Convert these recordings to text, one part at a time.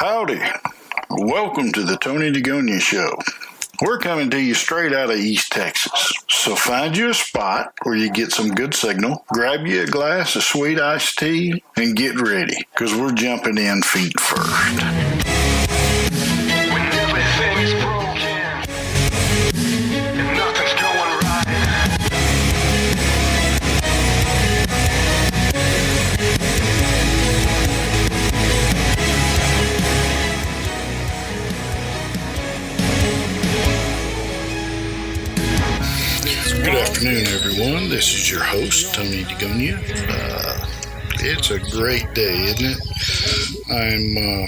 Howdy. Welcome to the Tony DeGonia Show. We're coming to you straight out of East Texas. So find you a spot where you get some good signal, grab you a glass of sweet iced tea, and get ready, because we're jumping in feet first. When everything is broken and nothing's going right. Good afternoon, everyone. This is your host, Tony DeGonia. It's a great day, isn't it? I'm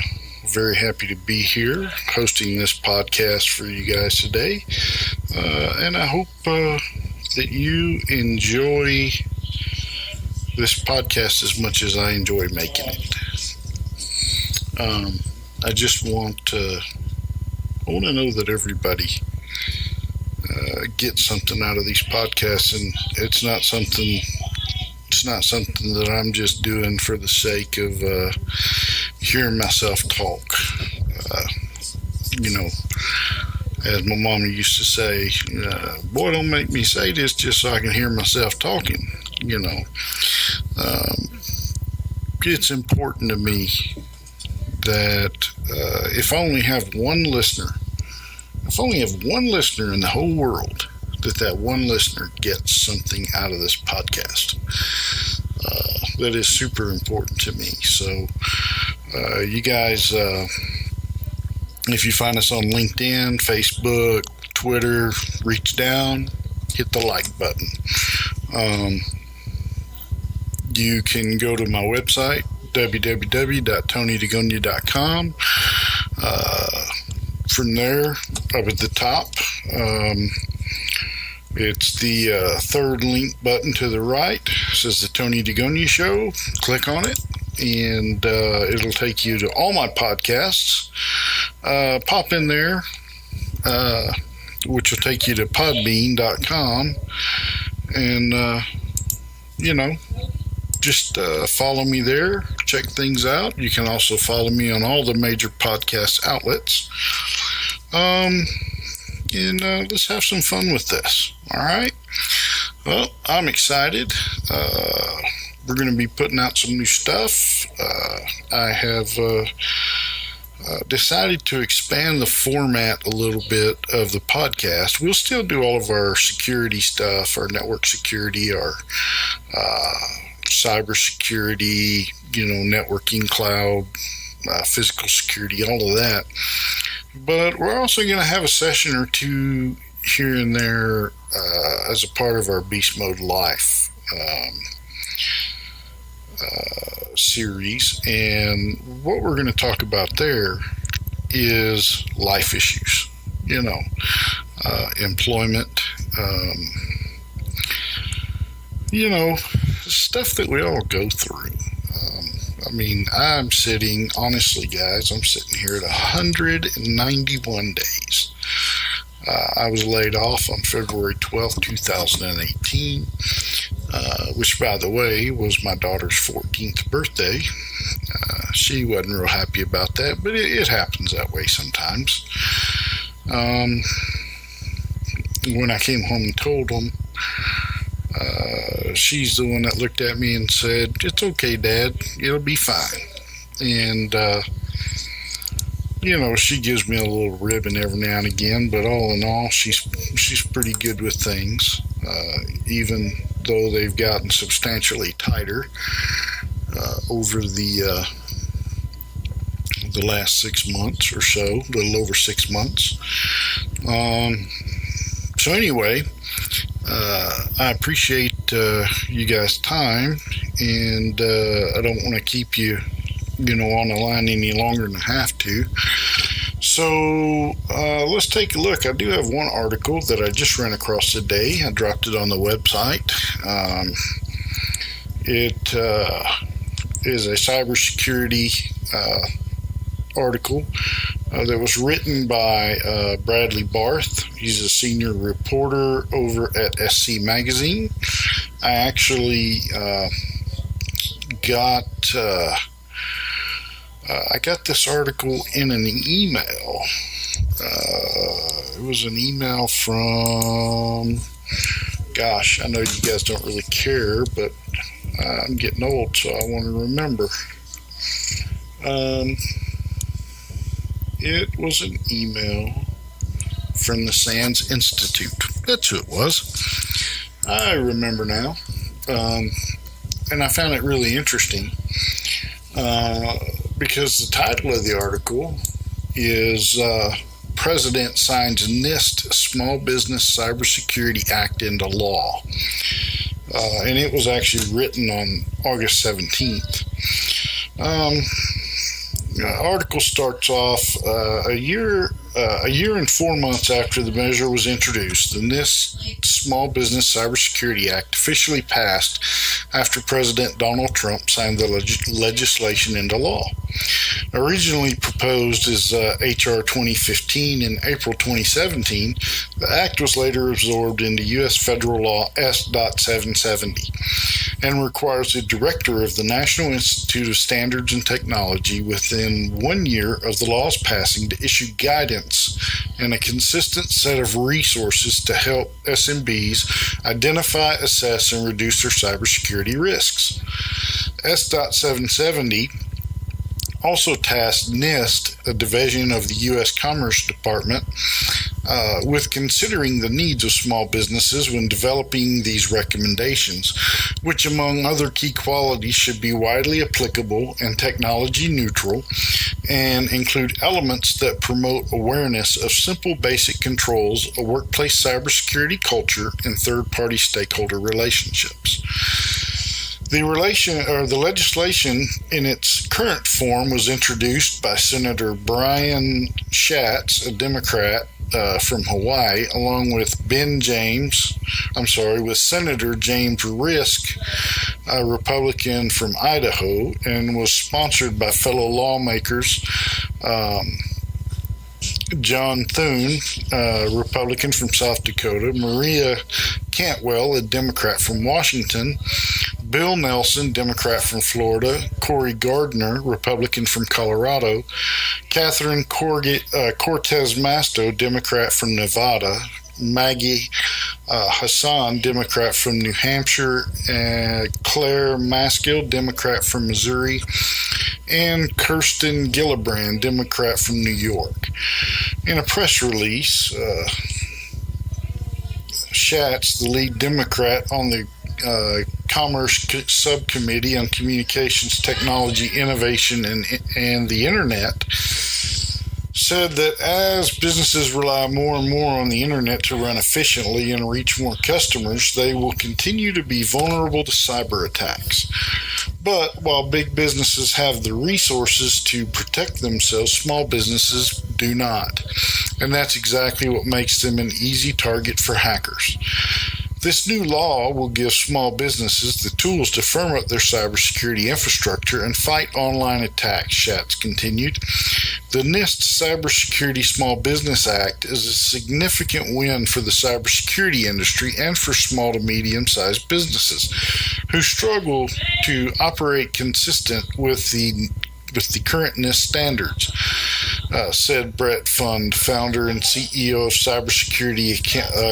very happy to be here hosting this podcast for you guys today. And I hope that you enjoy this podcast as much as I enjoy making it. I just want to know that everybody get something out of these podcasts, and it's not something that I'm just doing for the sake of hearing myself talk. As my mama used to say, boy, don't make me say this just so I can hear myself talking. It's important to me that if I only have one listener in the whole world, that one listener gets something out of this podcast. That is super important to me. So you guys, if you find us on LinkedIn, Facebook, Twitter, reach down, hit the like button. You can go to my website, www.tonydegonia.com. From there, up at the top, it's the third link button to the right. It says the Tony DeGonia Show. Click on it, and it'll take you to all my podcasts. Pop in there, which will take you to podbean.com, and, just follow me there. Check things out. You can also follow me on all the major podcast outlets. And let's have some fun with this. All right. Well, I'm excited. We're going to be putting out some new stuff. I have decided to expand the format a little bit of the podcast. We'll still do all of our security stuff, our network security, our cybersecurity, networking, cloud, physical security, all of that. But we're also going to have a session or two here and there as a part of our Beast Mode Life series. And what we're going to talk about there is life issues, employment, stuff that we all go through. I'm sitting here at 191 days. I was laid off on February 12th, 2018, which, by the way, was my daughter's 14th birthday. She wasn't real happy about that, but it happens that way sometimes. When I came home and told them, she's the one that looked at me and said, "It's okay, Dad. It'll be fine." And, she gives me a little ribbon every now and again, but all in all, she's pretty good with things, even though they've gotten substantially tighter over the last 6 months or so, a little over 6 months. So anyway, I appreciate you guys' time, and I don't want to keep you, on the line any longer than I have to. So let's take a look. I do have one article that I just ran across today. I dropped it on the website. It is a cybersecurity article that was written by Bradley Barth. He's a senior reporter over at SC Magazine. I actually got I got this article in an email. It was an email from, gosh, I know you guys don't really care, but I'm getting old, so I want to remember. It was an email from the SANS Institute. That's who it was. I remember now. And I found it really interesting because the title of the article is President Signs NIST Small Business Cybersecurity Act into Law. And it was actually written on August 17th. The article starts off a year and 4 months after the measure was introduced. The NIST Small Business Cybersecurity Act officially passed after President Donald Trump signed the legislation into law. Originally proposed as H.R. 2015 in April 2017, the act was later absorbed into U.S. federal law S.770 and requires the director of the National Institute of Standards and Technology within 1 year of the law's passing to issue guidance and a consistent set of resources to help SMBs identify, assess, and reduce their cybersecurity risks. S.770 also tasked NIST, a division of the U.S. Commerce Department, with considering the needs of small businesses when developing these recommendations, which, among other key qualities, should be widely applicable and technology neutral, and include elements that promote awareness of simple basic controls, a workplace cybersecurity culture, and third-party stakeholder relationships. The legislation in its current form was introduced by Senator Brian Schatz, a Democrat from Hawaii, along with Senator James Risk, a Republican from Idaho, and was sponsored by fellow lawmakers John Thune, Republican from South Dakota, Maria Cantwell, a Democrat from Washington, Bill Nelson, Democrat from Florida, Cory Gardner, Republican from Colorado, Catherine Cortez Masto, Democrat from Nevada, Maggie Hassan, Democrat from New Hampshire, Claire Maskill, Democrat from Missouri, and Kirsten Gillibrand, Democrat from New York. In a press release, Schatz, the lead Democrat on the Commerce Subcommittee on Communications Technology, Innovation, and the Internet, said that as businesses rely more and more on the internet to run efficiently and reach more customers, they will continue to be vulnerable to cyber attacks. But while big businesses have the resources to protect themselves, small businesses do not. And that's exactly what makes them an easy target for hackers. This new law will give small businesses the tools to firm up their cybersecurity infrastructure and fight online attacks, Schatz continued. The NIST Cybersecurity Small Business Act is a significant win for the cybersecurity industry and for small to medium-sized businesses who struggle to operate consistent with the current NIST standards, said Brett Fund, founder and CEO of Cybersecurity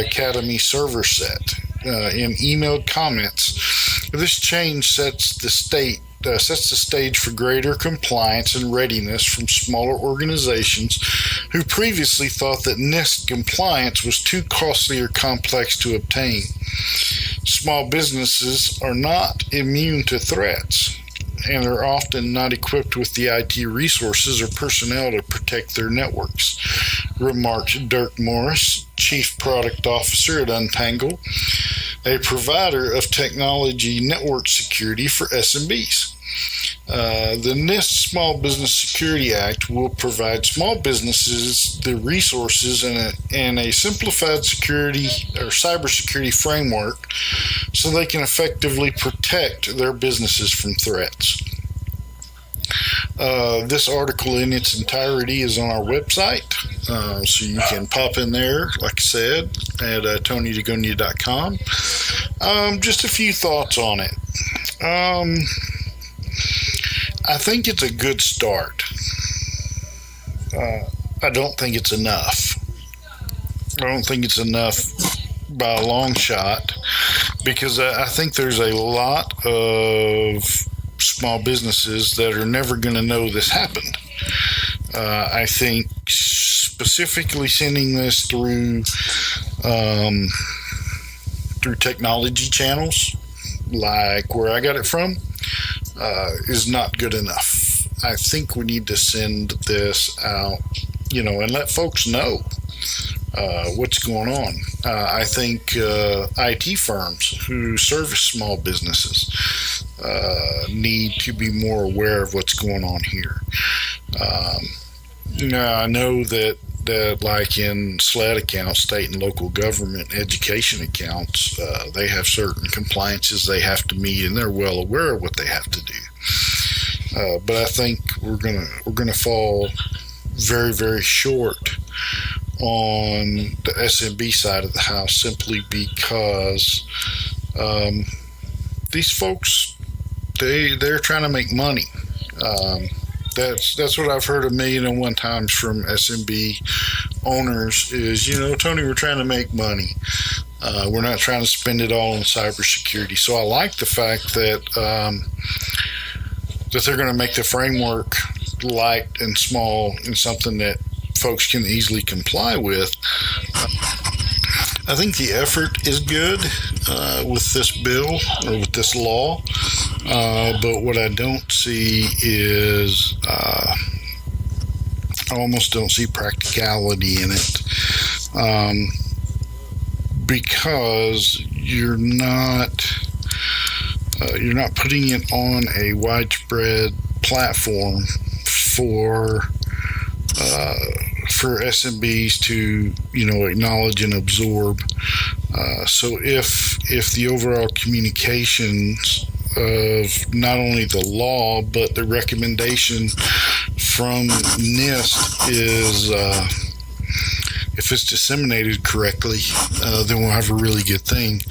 Academy ServerSet. In emailed comments, this change sets the stage for greater compliance and readiness from smaller organizations who previously thought that NIST compliance was too costly or complex to obtain. Small businesses are not immune to threats and are often not equipped with the IT resources or personnel to protect their networks, remarked Dirk Morris, Chief Product Officer at Untangle, a provider of technology network security for SMBs. The NIST Small Business Security Act will provide small businesses the resources and a simplified security or cybersecurity framework so they can effectively protect their businesses from threats. This article in its entirety is on our website, so you can pop in there, like I said, at TonyDeGonia.com. Just a few thoughts on it. I think it's a good start. I don't think it's enough. I don't think it's enough by a long shot, because I think there's a lot of small businesses that are never going to know this happened. I think specifically sending this through technology channels like where I got it from is not good enough. I think we need to send this out, and let folks know what's going on. I think IT firms who service small businesses need to be more aware of what's going on here. I know that like in SLED accounts, state and local government education accounts, they have certain compliances they have to meet, and they're well aware of what they have to do. But I think we're gonna fall very, very short on the SMB side of the house, simply because these folks they're trying to make money. That's what I've heard 1,000,001 times from SMB owners is, Tony, we're trying to make money. We're not trying to spend it all on cybersecurity. So I like the fact that they're going to make the framework light and small and something that folks can easily comply with. I think the effort is good with this bill or with this law, but what I don't see is I almost don't see practicality in it, because you're not putting it on a widespread platform for SMBs to acknowledge and absorb. So if the overall communications of not only the law but the recommendation from NIST is if it's disseminated correctly, then we'll have a really good thing.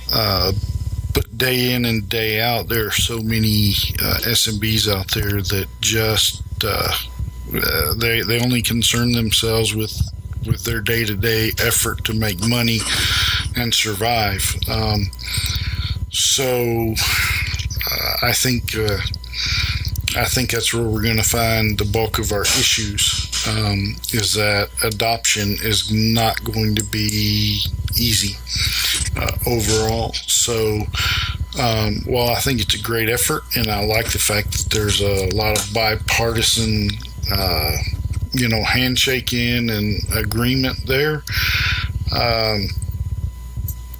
But day in and day out, there are so many SMBs out there that just they only concern themselves with their day-to-day effort to make money and survive. So I think that's where we're going to find the bulk of our issues. Is that adoption is not going to be easy overall. So while I think it's a great effort, and I like the fact that there's a lot of bipartisan handshaking and agreement there,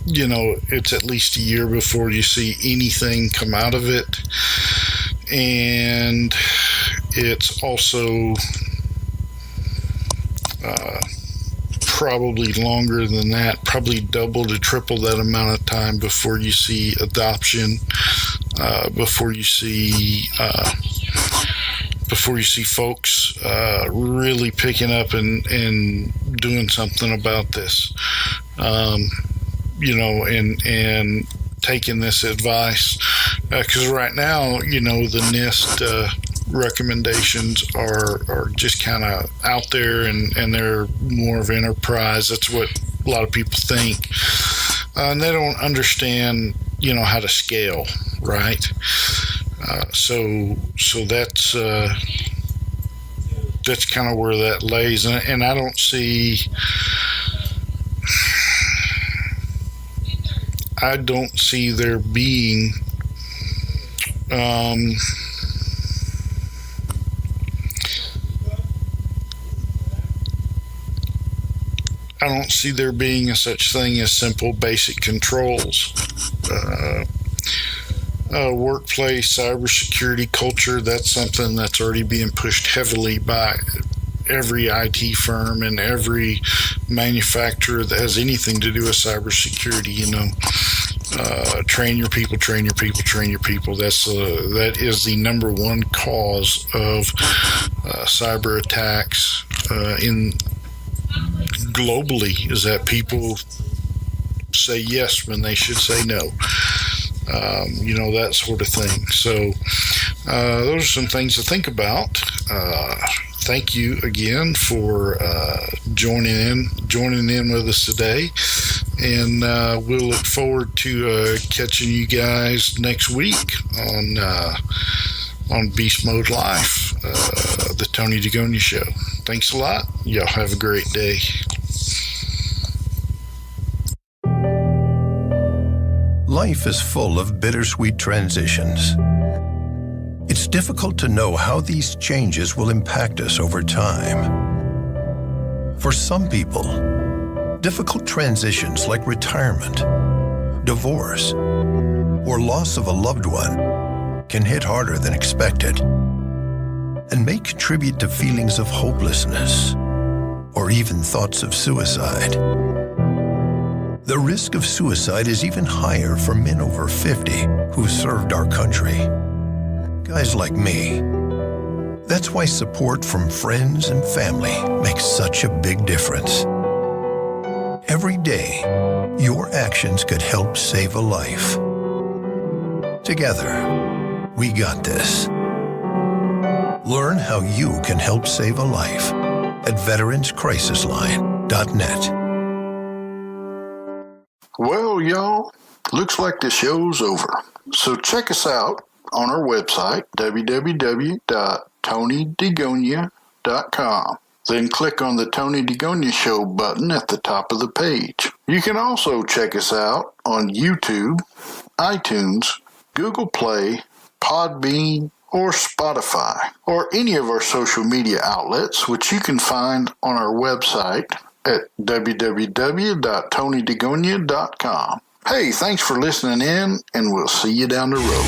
it's at least a year before you see anything come out of it. And it's also probably longer than that, probably double to triple that amount of time before you see adoption, before you see folks really picking up and doing something about this, and taking this advice, because right now, the NIST recommendations are just kind of out there, and they're more of enterprise. That's what a lot of people think, and they don't understand, how to scale, right? So that's kind of where that lays, and I don't see there being I don't see there being a such thing as simple basic controls. Workplace cybersecurity culture, that's something that's already being pushed heavily by every IT firm and every manufacturer that has anything to do with cybersecurity. Train your people. That is the number one cause of cyber attacks in globally, is that people say yes when they should say no. That sort of thing. So those are some things to think about. Thank you again for joining in with us today, and we'll look forward to catching you guys next week on Beast Mode Life, the Tony DeGonia Show. Thanks a lot. Y'all have a great day. Life is full of bittersweet transitions. It's difficult to know how these changes will impact us over time. For some people, difficult transitions like retirement, divorce, or loss of a loved one can hit harder than expected and may contribute to feelings of hopelessness or even thoughts of suicide. The risk of suicide is even higher for men over 50 who served our country. Guys like me. That's why support from friends and family makes such a big difference. Every day, your actions could help save a life. Together, we got this. Learn how you can help save a life at veteranscrisisline.net. Well, y'all, looks like the show's over. So check us out on our website, www.tonydegonia.com. Then click on the Tony DeGonia Show button at the top of the page. You can also check us out on YouTube, iTunes, Google Play, Podbean, or Spotify, or any of our social media outlets, which you can find on our website at www.tonydegonia.com. Hey, thanks for listening in, and we'll see you down the road.